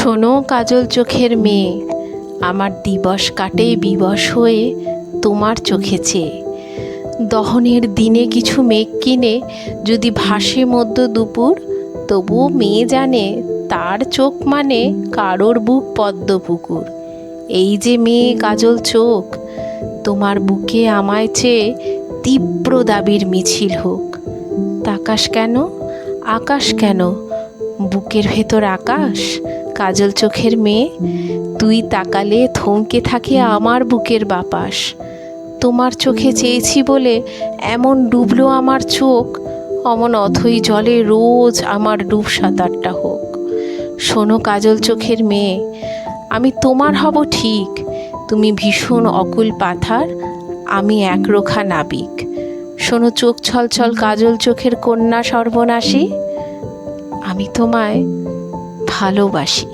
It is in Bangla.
শোনো কাজল চোখের মেয়ে, আমার দিবস কাটে বিবশ হয়ে তোমার চোখে চেয়ে। দহনের দিনে কিছু মেঘ কিনে যদি ভাসে মধ্য দুপুর, তবুও মেয়ে জানে তার চোখ মানে কারোর বুক পদ্ম পুকুর। এই যে মেয়ে কাজল চোখ, তোমার বুকে আমায় চেয়ে তীব্র দাবির মিছিল হোক। তাকাস কেন, আকাশ কেন, বুকের ভেতর আকাশ। কাজল চোখের মেয়ে, তুই তাকালে থমকে থাকে আমার বুকের বাপাস। তোমার চোখে চেয়েছি বলে এমন ডুবলো আমার চোখ, অমন অথই জলে রোজ আমার ডুব সাঁতারটা হোক। শোনো কাজল চোখের মেয়ে, আমি তোমার হব ঠিক, তুমি ভীষণ অকুল পাথার, আমি একরোখা নাবিক। শোনো চোখ ছলছল কাজল চোখের কন্যা সর্বনাশী, আমি তোমায় ভালোবাসি।